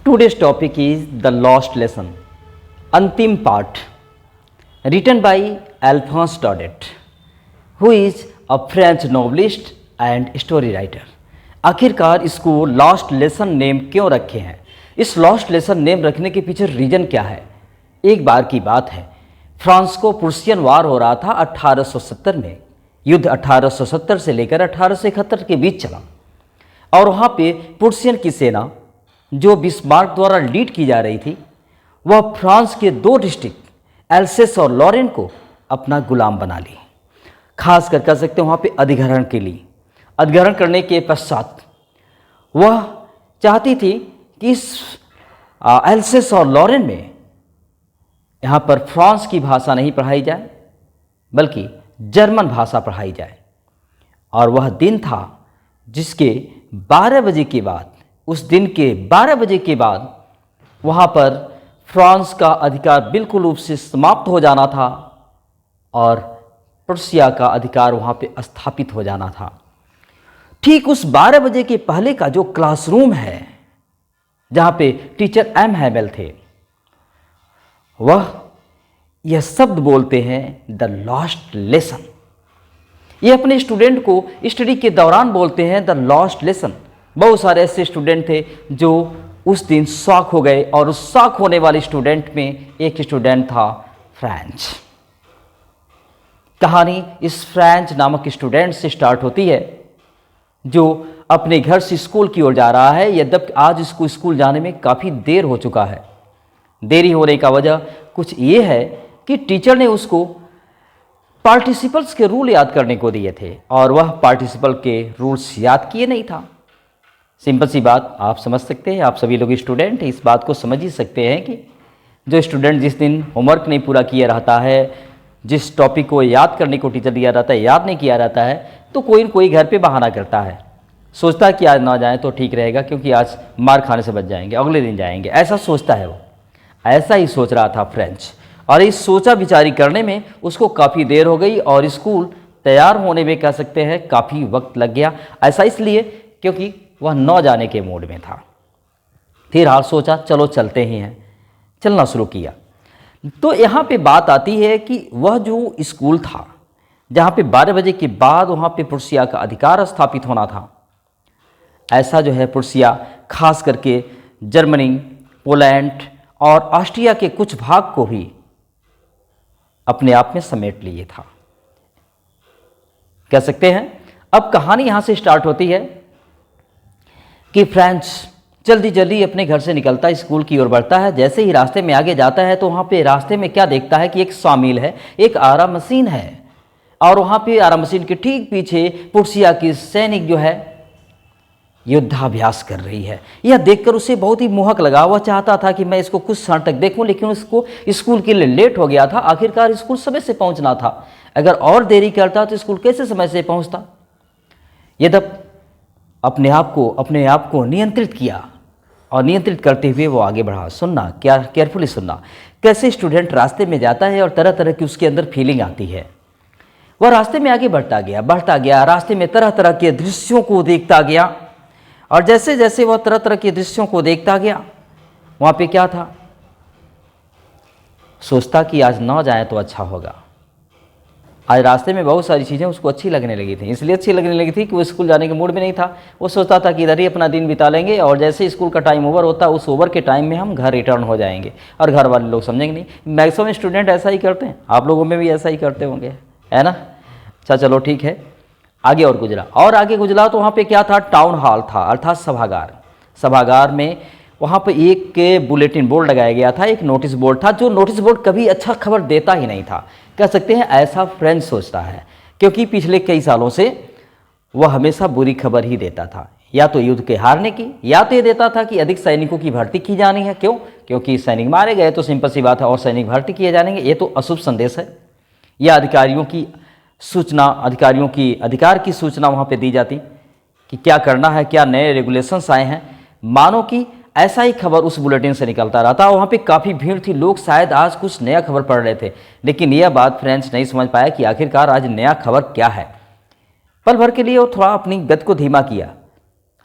Today's topic is The Lost Lesson, अंतिम पाठ, written by Alphonse Daudet, who is a French novelist and story writer. आखिरकार इसको lost lesson name क्यों रखे हैं? इस लॉस्ट लेसन नेम रखने के पीछे रीजन क्या है? एक बार की बात है, फ्रांस को प्रुशियन वार हो रहा था 1870 में। युद्ध 1870 से लेकर 1871 के बीच चला और वहाँ पे प्रुशियन की सेना जो बिस्मार्क द्वारा लीड की जा रही थी, वह फ्रांस के दो डिस्ट्रिक्ट एल्सेस और लॉरेन को अपना गुलाम बना ली। खास कर कह सकते हैं वहाँ पे अधिग्रहण के लिए। अधिग्रहण करने के पश्चात वह चाहती थी कि इस एल्सेस और लॉरेन में यहाँ पर फ्रांस की भाषा नहीं पढ़ाई जाए बल्कि जर्मन भाषा पढ़ाई जाए। और वह दिन था जिसके 12 बजे के बाद, उस दिन के 12 बजे के बाद वहाँ पर फ्रांस का अधिकार बिल्कुल रूप से समाप्त हो जाना था और प्रुशिया का अधिकार वहाँ पे स्थापित हो जाना था। ठीक उस 12 बजे के पहले का जो क्लासरूम है जहाँ पे टीचर एम हैमेल थे, वह यह शब्द बोलते हैं द लॉस्ट लेसन। ये अपने स्टूडेंट को स्टडी के दौरान बोलते हैं द लॉस्ट लेसन। बहुत सारे ऐसे स्टूडेंट थे जो उस दिन शॉक हो गए और उस शॉक होने वाले स्टूडेंट में एक स्टूडेंट था फ्रेंच। कहानी इस फ्रेंच नामक स्टूडेंट से स्टार्ट होती है जो अपने घर से स्कूल की ओर जा रहा है। यद्यपि आज इसको स्कूल जाने में काफ़ी देर हो चुका है। देरी होने का वजह कुछ ये है कि टीचर ने उसको पार्टिसिपल्स के रूल याद करने को दिए थे और वह पार्टिसिपल के रूल्स याद किए नहीं था। सिंपल सी बात, आप समझ सकते हैं, आप सभी लोग स्टूडेंट इस बात को समझ ही सकते हैं कि जो स्टूडेंट जिस दिन होमवर्क नहीं पूरा किया रहता है, जिस टॉपिक को याद करने को टीचर दिया रहता है, याद नहीं किया रहता है, तो कोई न कोई घर पे बहाना करता है। सोचता है कि आज ना जाए तो ठीक रहेगा क्योंकि आज मार खाने से बच जाएंगे, अगले दिन जाएंगे, ऐसा सोचता है वो। ऐसा ही सोच रहा था फ्रेंच और इस सोचा विचारी करने में उसको काफ़ी देर हो गई और स्कूल तैयार होने में कह सकते हैं काफ़ी वक्त लग गया। ऐसा इसलिए क्योंकि वह न जाने के मूड में था। फिर हाल सोचा चलो चलते ही हैं, चलना शुरू किया। तो यहाँ पे बात आती है कि वह जो स्कूल था जहाँ पे 12 बजे के बाद वहाँ पे प्रुशिया का अधिकार स्थापित होना था, ऐसा जो है प्रुशिया खास करके जर्मनी, पोलैंड और ऑस्ट्रिया के कुछ भाग को भी अपने आप में समेट लिए था, कह सकते हैं। अब कहानी यहाँ से स्टार्ट होती है कि फ्रेंच जल्दी जल्दी अपने घर से निकलता है, स्कूल की ओर बढ़ता है। जैसे ही रास्ते में आगे जाता है तो वहाँ पे रास्ते में क्या देखता है कि एक सॉमिल है, एक आरा मशीन है और वहाँ पे आरा मशीन के ठीक पीछे प्रुशिया की सैनिक जो है युद्धाभ्यास कर रही है। यह देखकर उसे बहुत ही मोहक लगा। वह चाहता था कि मैं इसको कुछ क्षण तक देखूं, लेकिन उसको स्कूल के लिए लेट हो गया था। आखिरकार स्कूल समय से पहुंचना था, अगर और देरी करता तो स्कूल कैसे समय से पहुंचता। यद्यपि अपने आप को नियंत्रित किया और नियंत्रित करते हुए वो आगे बढ़ा। सुनना, क्या केयरफुली सुनना, कैसे स्टूडेंट रास्ते में जाता है और तरह तरह की उसके अंदर फीलिंग आती है। वह रास्ते में आगे बढ़ता गया, रास्ते में तरह तरह के दृश्यों को देखता गया और जैसे जैसे वह तरह तरह के दृश्यों को देखता गया, वहाँ पे क्या था, सोचता कि आज ना जाए तो अच्छा होगा। आज रास्ते में बहुत सारी चीज़ें उसको अच्छी लगने लगी थी, इसलिए अच्छी लगने लगी थी कि वो स्कूल जाने के मूड में नहीं था। वो सोचता था कि इधर ही अपना दिन बिता लेंगे और जैसे स्कूल का टाइम ओवर होता, उस ओवर के टाइम में हम घर रिटर्न हो जाएंगे और घर वाले लोग समझेंगे नहीं। मैक्सिमम स्टूडेंट ऐसा ही करते हैं, आप लोगों में भी ऐसा ही करते होंगे, है ना। अच्छा चलो ठीक है, आगे और आगे गुजरा तो वहाँ पे क्या था, टाउन हॉल था अर्थात सभागार में वहाँ पे एक बुलेटिन बोर्ड लगाया गया था, एक नोटिस बोर्ड था। जो नोटिस बोर्ड कभी अच्छा खबर देता ही नहीं था, कह सकते हैं ऐसा फ्रेंच सोचता है, क्योंकि पिछले कई सालों से वह हमेशा बुरी खबर ही देता था, या तो युद्ध के हारने की, या तो ये देता था कि अधिक सैनिकों की भर्ती की जानी है। क्यों? क्योंकि सैनिक मारे गए तो सिंपल सी बात है और सैनिक भर्ती किए जाएंगे, ये तो अशुभ संदेश है। यह अधिकारियों की अधिकार की सूचना वहाँ पे दी जाती कि क्या करना है, क्या नए रेगुलेशंस आए हैं, मानो कि ऐसा ही खबर उस बुलेटिन से निकलता रहता। वहाँ पे काफ़ी भीड़ थी, लोग शायद आज कुछ नया खबर पढ़ रहे थे, लेकिन यह बात फ्रेंच नहीं समझ पाया कि आखिरकार आज नया खबर क्या है। पल भर के लिए वो थोड़ा अपनी गति को धीमा किया,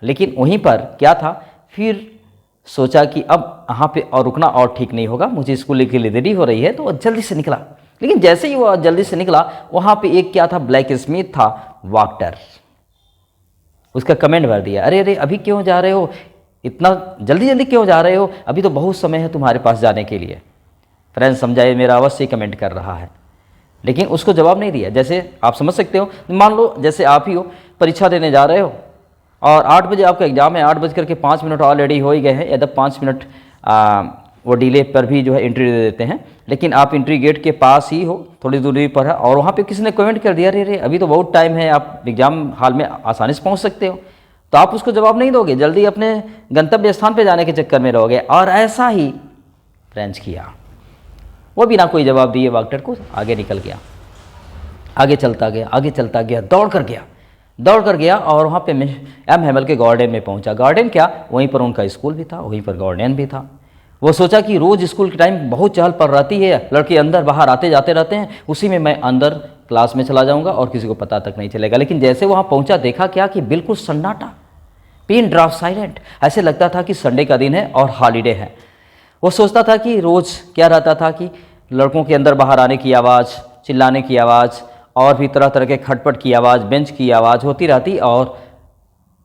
लेकिन वहीं पर क्या था, फिर सोचा कि अब यहाँ पे और रुकना और ठीक नहीं होगा, मुझे स्कूल के लिए देरी हो रही है, तो जल्दी से निकला। लेकिन जैसे ही वो जल्दी से निकला, वहाँ पे एक क्या था, ब्लैक स्मिथ था, वाक्टर। उसका कमेंट भर दिया, अरे अरे अभी क्यों जा रहे हो, इतना जल्दी जल्दी क्यों जा रहे हो, अभी तो बहुत समय है तुम्हारे पास जाने के लिए। फ्रेंड्स समझाए, मेरा अवश्य कमेंट कर रहा है, लेकिन उसको जवाब नहीं दिया। जैसे आप समझ सकते हो, मान लो जैसे आप ही हो, परीक्षा देने जा रहे हो और 8 बजे आपका एग्जाम है, 8:05 ऑलरेडी हो ही गए हैं, या 5 मिनट वो डिले पर भी जो है एंट्री दे देते हैं। लेकिन आप एंट्री गेट के पास ही हो, थोड़ी दूरी पर है, और वहाँ पे किसी ने कमेंट कर दिया, अरे अरे अभी तो बहुत टाइम है, आप एग्जाम हॉल में आसानी से पहुँच सकते हो, तो आप उसको जवाब नहीं दोगे, जल्दी अपने गंतव्य स्थान पे जाने के चक्कर में रहोगे। और ऐसा ही फ्रेंच किया, वो बिना कोई जवाब दिए वाक्टर को आगे निकल गया, आगे चलता गया, आगे चलता गया, दौड़ कर गया और वहाँ पे एम हैमल के गार्डन में पहुँचा। गार्डन क्या, वहीं पर उनका स्कूल भी था, वहीं पर गार्डन भी था। वो सोचा कि रोज़ स्कूल के टाइम बहुत चहल पड़ रहती है, लड़के अंदर बाहर आते जाते रहते हैं, उसी में मैं अंदर क्लास में चला जाऊँगा और किसी को पता तक नहीं चलेगा। लेकिन जैसे वहाँ पहुँचा, देखा क्या कि बिल्कुल सन्नाटा, पिन ड्रॉप साइलेंट। ऐसे लगता था कि संडे का दिन है और हॉलीडे है। वो सोचता था कि रोज़ क्या रहता था कि लड़कों के अंदर बाहर आने की आवाज़, चिल्लाने की आवाज़ और भी तरह तरह के खटपट की आवाज़, बेंच की आवाज़ होती रहती और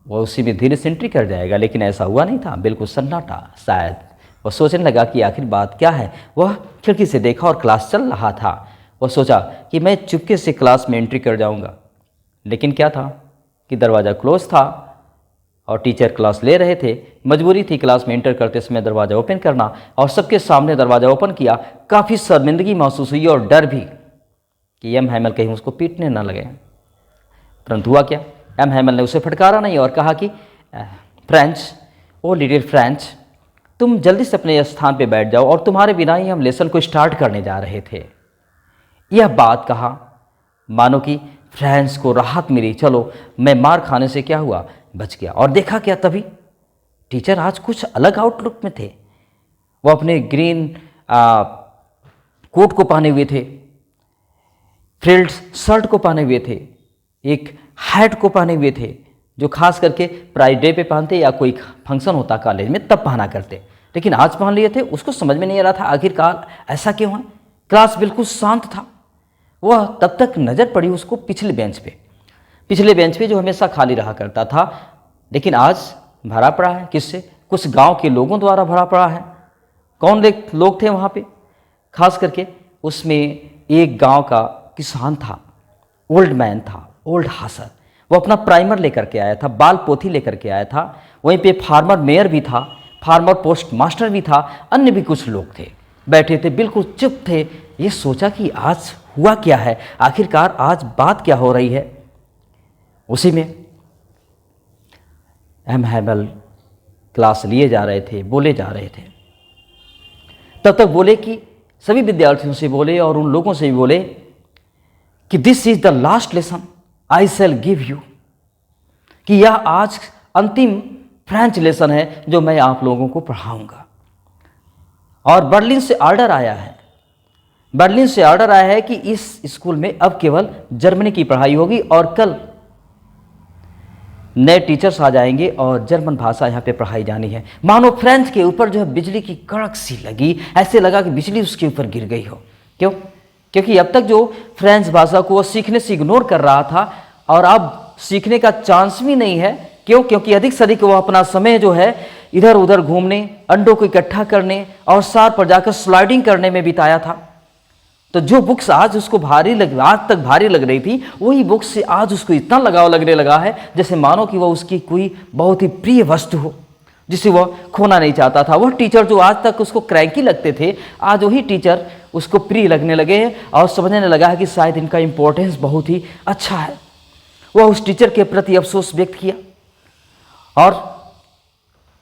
वो उसी में धीरे से एंट्री कर जाएगा। लेकिन ऐसा हुआ नहीं था, बिल्कुल सन्नाटा। शायद वो सोचने लगा कि आखिर बात क्या है। वह खिड़की से देखा और क्लास चल रहा था। वह सोचा कि मैं चुपके से क्लास में एंट्री कर जाऊंगा। लेकिन क्या था कि दरवाज़ा क्लोज था और टीचर क्लास ले रहे थे। मजबूरी थी क्लास में एंटर करते समय दरवाज़ा ओपन करना, और सबके सामने दरवाज़ा ओपन किया। काफ़ी शर्मिंदगी महसूस हुई और डर भी कि एम हैमल कहीं उसको पीटने ना लगे। परंतु हुआ क्या, एम हैमल ने उसे फटकारा नहीं और कहा कि फ्रेंच, ओ लिटिल फ्रेंच, तुम जल्दी से अपने स्थान पे बैठ जाओ और तुम्हारे बिना ही हम लेसन को स्टार्ट करने जा रहे थे। यह बात कहा मानो कि फ्रेंच को राहत मिली। चलो, मैं मार खाने से क्या हुआ, बच गया। और देखा क्या, तभी टीचर आज कुछ अलग आउटलुक में थे। वो अपने ग्रीन कोट को पहने हुए थे, फ्रिल्ड शर्ट को पहने हुए थे, एक हैट को पहने हुए थे, जो खास करके प्राइड डे पे पहनते या कोई फंक्शन होता कॉलेज में तब पहना करते। लेकिन आज पहन लिए थे। उसको समझ में नहीं आ रहा था आखिरकार ऐसा क्यों है। क्लास बिल्कुल शांत था। वह तब तक नज़र पड़ी उसको पिछले बेंच पे जो हमेशा खाली रहा करता था, लेकिन आज भरा पड़ा है। किससे? कुछ गांव के लोगों द्वारा भरा पड़ा है। कौन लोग थे वहाँ पे? खास करके उसमें एक गांव का किसान था, ओल्ड मैन था, ओल्ड हासर। वो अपना प्राइमर लेकर के आया था, बाल पोथी लेकर के आया था। वहीं पे फार्मर मेयर भी था, फार्मर पोस्ट मास्टर भी था, अन्य भी कुछ लोग थे, बैठे थे, बिल्कुल चुप थे। ये सोचा कि आज हुआ क्या है, आखिरकार आज बात क्या हो रही है। उसी में एम हैमल क्लास लिए जा रहे थे, बोले जा रहे थे। तब तक बोले कि सभी विद्यार्थियों से बोले और उन लोगों से भी बोले कि this is the last lesson I shell give you, कि यह आज अंतिम फ्रेंच लेसन है जो मैं आप लोगों को पढ़ाऊंगा। और बर्लिन से ऑर्डर आया है कि इस स्कूल में अब केवल जर्मनी की पढ़ाई होगी और कल नए टीचर्स आ जाएंगे और जर्मन भाषा यहाँ पे पढ़ाई जानी है। मानो फ्रेंच के ऊपर जो है बिजली की कड़क सी लगी, ऐसे लगा कि बिजली उसके ऊपर गिर गई हो। क्यों? क्योंकि अब तक जो फ्रेंच भाषा को वो सीखने से इग्नोर कर रहा था और अब सीखने का चांस भी नहीं है। क्यों? क्योंकि अधिक से अधिक वो अपना समय जो है इधर उधर घूमने, अंडों को इकट्ठा करने और सार पर जाकर स्लाइडिंग करने में बिताया था। तो जो बुक्स आज उसको आज तक भारी लग रही थी, वही बुक्स से आज उसको इतना लगाव लगने लगा है जैसे मानो कि वह उसकी कोई बहुत ही प्रिय वस्तु हो जिसे वह खोना नहीं चाहता था। वह टीचर जो आज तक उसको क्रैंकी लगते थे, आज वही टीचर उसको प्रिय लगने लगे हैं और समझने लगा है कि शायद इनका इम्पोर्टेंस बहुत ही अच्छा है। वह उस टीचर के प्रति अफसोस व्यक्त किया और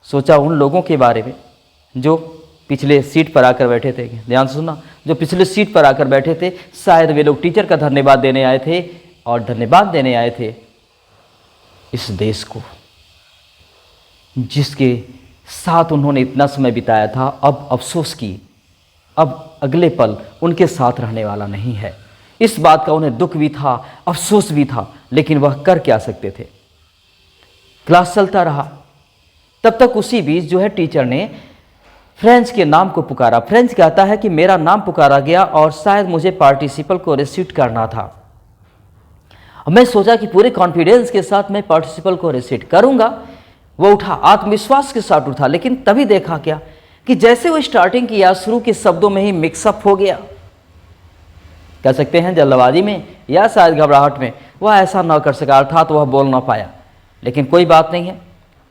सोचा उन लोगों के बारे में जो पिछले सीट पर आकर बैठे थे। ध्यान से सुनना, जो पिछले सीट पर आकर बैठे थे, शायद वे लोग टीचर का धन्यवाद देने आए थे और धन्यवाद देने आए थे इस देश को जिसके साथ उन्होंने इतना समय बिताया था। अब अफसोस की, अब अगले पल उनके साथ रहने वाला नहीं है। इस बात का उन्हें दुख भी था, अफसोस भी था, लेकिन वह कर क्या सकते थे। क्लास चलता रहा। तब तक उसी बीच जो है टीचर ने फ्रेंच के नाम को पुकारा। फ्रेंच कहता है कि मेरा नाम पुकारा गया और शायद मुझे पार्टिसिपल को रिसीट करना था। मैं सोचा कि पूरे कॉन्फिडेंस के साथ मैं पार्टिसिपल को रिसीट करूंगा। वो उठा, आत्मविश्वास के साथ उठा, लेकिन तभी देखा क्या कि जैसे वो स्टार्टिंग किया शुरू के शब्दों में ही मिक्सअप हो गया। कह सकते हैं जल्दबाजी में या शायद घबराहट में वह ऐसा न कर सका, अर्थात वह बोल ना पाया। लेकिन कोई बात नहीं है,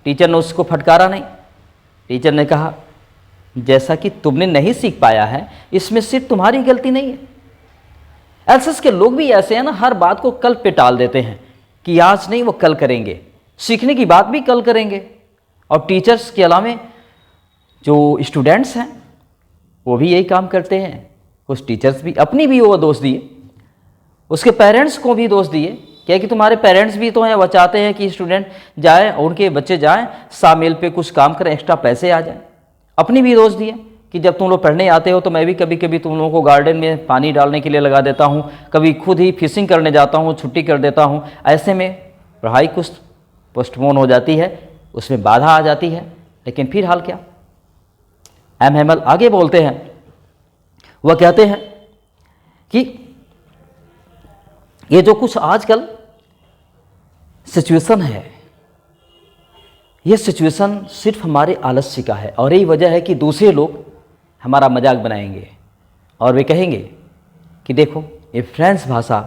टीचर ने उसको फटकारा नहीं। टीचर ने कहा जैसा कि तुमने नहीं सीख पाया है इसमें सिर्फ तुम्हारी गलती नहीं है। एल्सस के लोग भी ऐसे हैं ना, हर बात को कल पे टाल देते हैं कि आज नहीं वो कल करेंगे, सीखने की बात भी कल करेंगे। और टीचर्स के अलावा जो स्टूडेंट्स हैं वो भी यही काम करते हैं। कुछ टीचर्स भी अपनी भी वो दोष दिए, उसके पेरेंट्स को भी दोष दिए, क्या कि तुम्हारे पेरेंट्स भी तो हैं, वो चाहते हैं कि स्टूडेंट जाए, उनके बच्चे जाएं, शामिल पे कुछ काम करें, एक्स्ट्रा पैसे आ जाएं। अपनी भी दोष दिए कि जब तुम लोग पढ़ने आते हो तो मैं भी कभी कभी तुम लोगों को गार्डन में पानी डालने के लिए लगा देता हूँ, कभी खुद ही फिशिंग करने जाता हूँ, छुट्टी कर देता हूँ। ऐसे में पढ़ाई कुछ पोस्टपोन हो जाती है, उसमें बाधा आ जाती है। लेकिन फिर हाल क्या, एम हेमल आगे बोलते हैं, वह कहते हैं कि ये जो कुछ आजकल सिचुएशन है, ये सिचुएशन सिर्फ हमारे आलस्य का है। और यही वजह है कि दूसरे लोग हमारा मजाक बनाएंगे और वे कहेंगे कि देखो ये फ्रेंच भाषा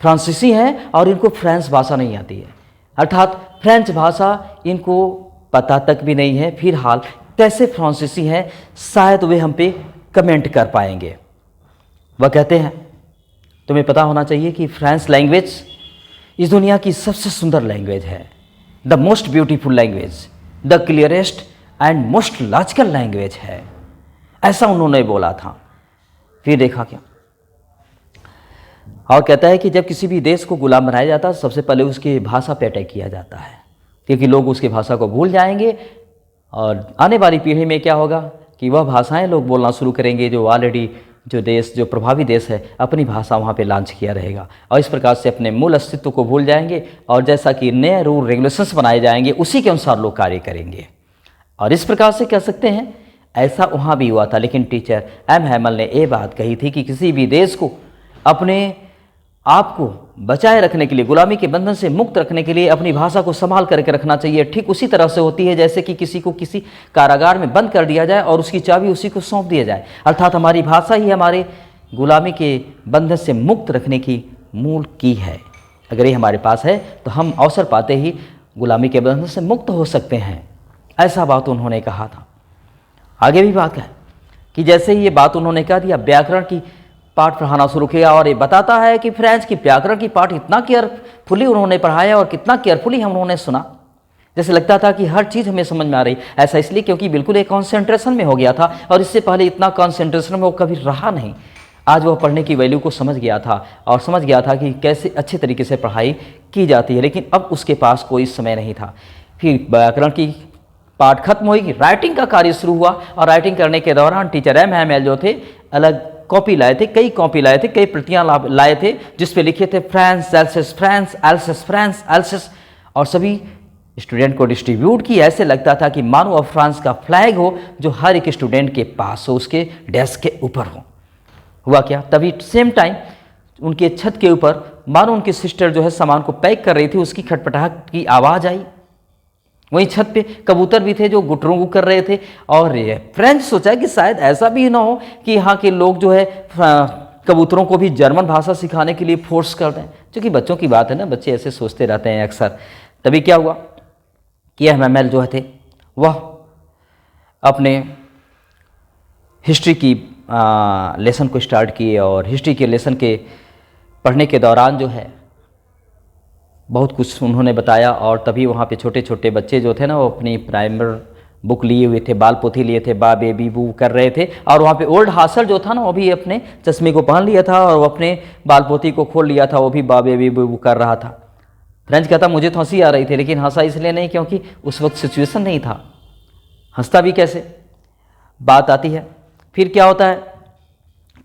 फ्रांसीसी है और इनको फ्रेंच भाषा नहीं आती है, अर्थात फ्रेंच भाषा इनको पता तक भी नहीं है, फिर हाल कैसे फ्रांसीसी हैं, शायद वे हम पे कमेंट कर पाएंगे। वह कहते हैं तुम्हें पता होना चाहिए कि फ्रेंच लैंग्वेज इस दुनिया की सबसे सुंदर लैंग्वेज है, the most beautiful language, the clearest and most logical language है, ऐसा उन्होंने बोला था। फिर देखा क्या, और कहता है कि जब किसी भी देश को गुलाम बनाया जाता है सबसे पहले उसकी भाषा पे अटैक किया जाता है, क्योंकि लोग उसकी भाषा को भूल जाएंगे और आने वाली पीढ़ी में क्या होगा कि वह भाषाएं लोग बोलना शुरू करेंगे जो ऑलरेडी जो प्रभावी देश है अपनी भाषा वहाँ पे लॉन्च किया रहेगा, और इस प्रकार से अपने मूल अस्तित्व को भूल जाएंगे और जैसा कि नए रूल रेगुलेशंस बनाए जाएंगे उसी के अनुसार लोग कार्य करेंगे। और इस प्रकार से कह सकते हैं ऐसा वहाँ भी हुआ था। लेकिन टीचर एम हैमल ने ये बात कही थी कि किसी भी देश को अपने आप को बचाए रखने के लिए, गुलामी के बंधन से मुक्त रखने के लिए अपनी भाषा को संभाल करके रखना चाहिए। ठीक उसी तरह से होती है जैसे कि किसी को किसी कारागार में बंद कर दिया जाए और उसकी चाबी उसी को सौंप दिया जाए, अर्थात हमारी भाषा ही हमारे गुलामी के बंधन से मुक्त रखने की मूल की है। अगर ये हमारे पास है तो हम अवसर पाते ही गुलामी के बंधन से मुक्त हो सकते हैं, ऐसा बात उन्होंने कहा था। आगे भी बात है कि जैसे ही ये बात उन्होंने कह दिया, व्याकरण की पाठ पढ़ाना शुरू किया और ये बताता है कि फ्रेंच की व्याकरण की पाठ इतना केयरफुली उन्होंने पढ़ाया और कितना केयरफुली हम उन्होंने सुना, जैसे लगता था कि हर चीज़ हमें समझ में आ रही। ऐसा इसलिए क्योंकि बिल्कुल एक कॉन्सेंट्रेशन में हो गया था और इससे पहले इतना कॉन्सेंट्रेशन में वो कभी रहा नहीं। आज वह पढ़ने की वैल्यू को समझ गया था और समझ गया था कि कैसे अच्छे तरीके से पढ़ाई की जाती है, लेकिन अब उसके पास कोई समय नहीं था। फिर व्याकरण की पाठ खत्म हुई, राइटिंग का कार्य शुरू हुआ और राइटिंग करने के दौरान टीचर एम हैमल जो थे अलग कॉपी लाए थे, कई कॉपी लाए थे, कई प्रतियां लाए थे जिस पे लिखे थे France else's France else's France else's, और सभी स्टूडेंट को डिस्ट्रीब्यूट किया। ऐसे लगता था कि मानो अब फ्रांस का फ्लैग हो जो हर एक स्टूडेंट के पास हो, उसके डेस्क के ऊपर हो। हुआ क्या, तभी सेम टाइम उनके छत के ऊपर मानो उनकी सिस्टर जो है सामान को पैक कर रही थी, उसकी खटपटाहट की आवाज़ आई। वहीं छत पे कबूतर भी थे जो गुटरू कर रहे थे। और फ्रेंच सोचा कि शायद ऐसा भी ना हो कि यहाँ के लोग जो है कबूतरों को भी जर्मन भाषा सिखाने के लिए फोर्स कर दें, क्योंकि बच्चों की बात है ना, बच्चे ऐसे सोचते रहते हैं अक्सर। तभी क्या हुआ कि एम हैमल जो थे वह अपने हिस्ट्री की लेसन को स्टार्ट किए और हिस्ट्री के लेसन के पढ़ने के दौरान जो है बहुत कुछ उन्होंने बताया। और तभी वहाँ पे छोटे छोटे बच्चे जो थे ना वो अपनी प्राइमर बुक लिए हुए थे, बाल पोथी लिए थे, बा बेबी बू कर रहे थे। और वहाँ पे ओल्ड हासल जो था ना वो भी अपने चश्मे को पहन लिया था और वो अपने बाल पोथी को खोल लिया था, वो भी बा बेबी बू कर रहा था। फ्रेंच कहता मुझे तो हंसी आ रही थी, लेकिन हंसा इसलिए नहीं क्योंकि उस वक्त सिचुएशन नहीं था, हंसता भी कैसे। बात आती है फिर क्या होता है,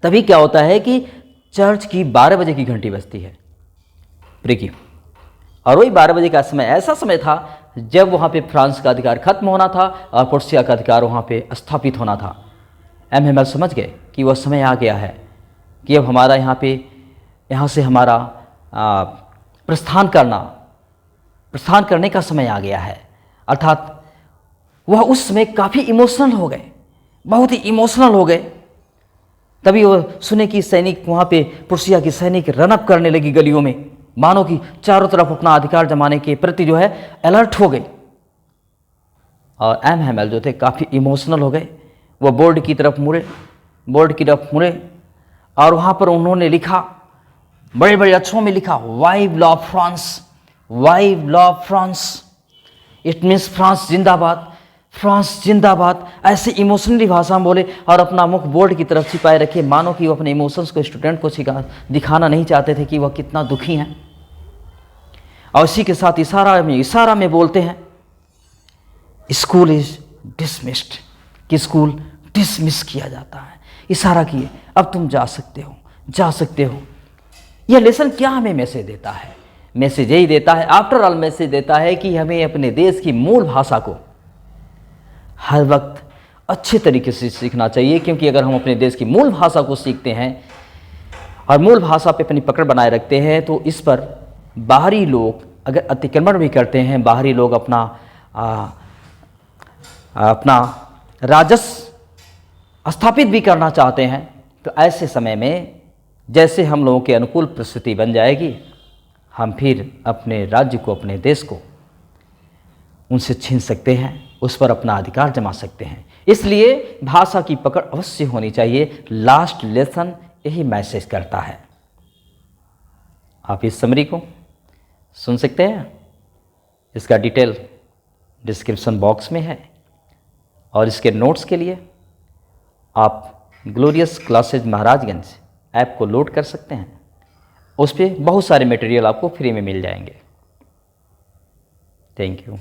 तभी क्या होता है कि चर्च की 12 बजे की घंटी बजती है प्री की, और वही 12 बजे का समय ऐसा समय था जब वहाँ पे फ्रांस का अधिकार खत्म होना था और प्रुसिया का अधिकार वहाँ पे स्थापित होना था। एमएमएल समझ गए कि वह समय आ गया है कि अब हमारा यहाँ से हमारा प्रस्थान करने का समय आ गया है। अर्थात वह उस समय काफ़ी इमोशनल हो गए, बहुत ही इमोशनल हो गए। तभी वो सुने कि सैनिक वहाँ पे प्रुसिया की सैनिक रनअप करने लगी गलियों में, मानो कि चारों तरफ अपना अधिकार जमाने के प्रति जो है अलर्ट हो गई। और एमएमएल जो थे काफ़ी इमोशनल हो गए। वो बोर्ड की तरफ मुड़े और वहाँ पर उन्होंने लिखा, बड़े बड़े अक्षरों में लिखा, vive la France, vive la France. It means France जिंदाबाद, फ्रांस जिंदाबाद। ऐसे इमोशनली भाषा में बोले और अपना मुख बोर्ड की तरफ छिपाए रखे, मानो कि वो अपने इमोशंस को स्टूडेंट को दिखाना नहीं चाहते थे कि वह कितना दुखी हैं। और इसी के साथ इशारा में बोलते हैं, स्कूल इज डिसमिस्ड, कि स्कूल डिसमिस किया जाता है। इशारा किए, अब तुम जा सकते हो। यह लेसन क्या हमें मैसेज देता है? मैसेज यही देता है, आफ्टर ऑल मैसेज देता है कि हमें अपने देश की मूल भाषा को हर वक्त अच्छे तरीके से सीखना चाहिए, क्योंकि अगर हम अपने देश की मूल भाषा को सीखते हैं और मूल भाषा पे अपनी पकड़ बनाए रखते हैं तो इस पर बाहरी लोग अगर अतिक्रमण भी करते हैं, बाहरी लोग अपना राजस्व स्थापित भी करना चाहते हैं, तो ऐसे समय में जैसे हम लोगों के अनुकूल परिस्थिति बन जाएगी, हम फिर अपने राज्य को, अपने देश को उनसे छीन सकते हैं, उस पर अपना अधिकार जमा सकते हैं। इसलिए भाषा की पकड़ अवश्य होनी चाहिए। लास्ट लेसन यही मैसेज करता है। आप इस समरी को सुन सकते हैं, इसका डिटेल डिस्क्रिप्शन बॉक्स में है और इसके नोट्स के लिए आप ग्लोरियस क्लासेज महाराजगंज ऐप को लोड कर सकते हैं। उस पर बहुत सारे मटेरियल आपको फ्री में मिल जाएंगे। Thank you.